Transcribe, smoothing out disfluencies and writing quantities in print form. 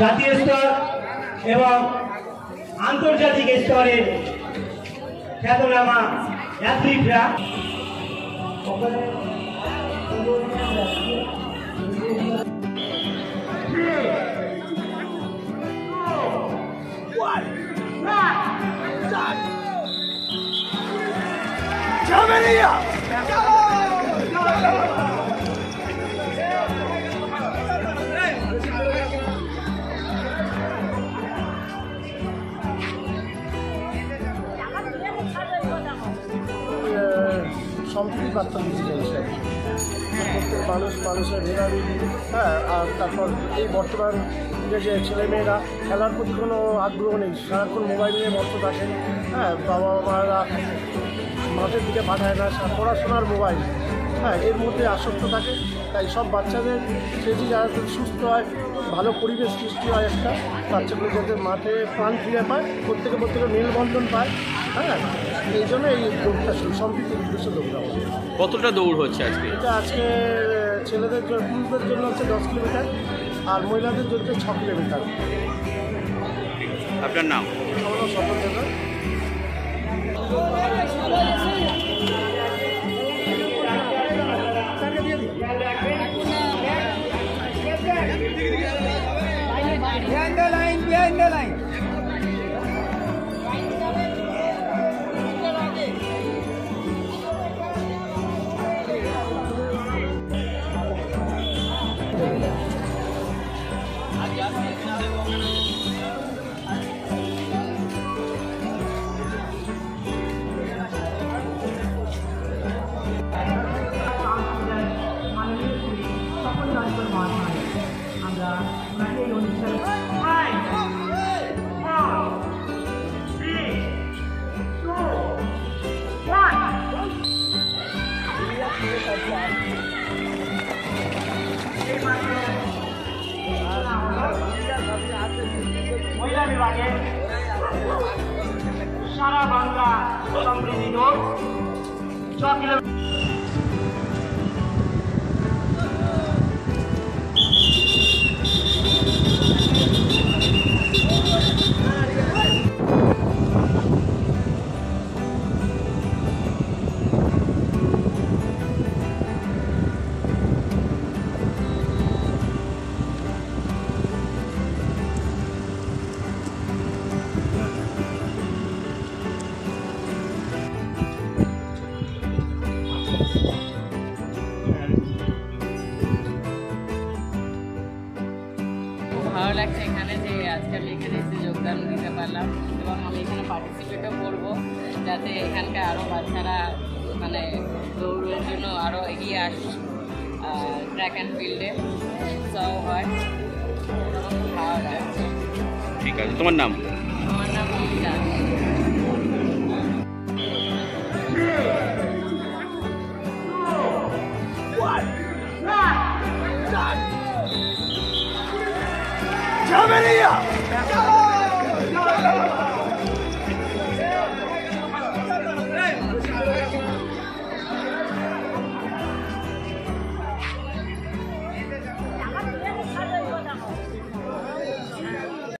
জাতীয় স্তর এবং আন্তর্জাতিক স্তরের খ্যাতনামা অ্যাথলিটরা সম্প্রীতি বার্তা দিতে চাইছে প্রত্যেক মানুষের ভেদাভেদি, হ্যাঁ। আর তারপর এই বর্তমান যে ছেলেমেয়েরা খেলার প্রতি কোনো আগ্রহ নেই, সারাক্ষণ মোবাইল নিয়ে মস্ত থাকেন, হ্যাঁ। বাবা মারা মাঠের দিকে পাঠায় না, পড়াশোনার মোবাইল, হ্যাঁ, এর মধ্যে আসক্ত থাকে। তাই সব বাচ্চাদের সেটি যাতে সুস্থ হয়, ভালো পরিবেশ সৃষ্টি হয়, একটা বাচ্চাগুলো যাতে মাঠে প্রাণ ফিরে পায়, প্রত্যেকে মেলবন্ধন পায়, হ্যাঁ। এই জন্য এই দৌড়টা সম্প্রীতির উদ্দেশ্যে দৌড়টা হবে। কতটা দৌড় হচ্ছে আজকে? এটা আজকে ছেলেদের পুরুষদের জন্য হচ্ছে 10 কিলোমিটার আর মহিলাদের জন্য 6 কিলোমিটার। আপনার নাম? আমার সফল দেবে। Behind the line. মহিলা বিভাগে সারা বাংলা সমৃদ্ধি দৌড় 6 কিলোমিটার। ভালো লাগছে এখানে যে আজকে আমি এখানে এসে যোগদান দিতে পারলাম এবং আমি এখানে পার্টিসিপেটও করবো, যাতে এখানকার আরও বাচ্চারা মানে দৌড়ের জন্য আরও এগিয়ে আসে, ট্র্যাক অ্যান্ড ফিল্ডে উৎসাহ হয়। খুব ভালো লাগছে। ঠিক আছে, তোমার নাম? আমার নাম লিজা। Come in here!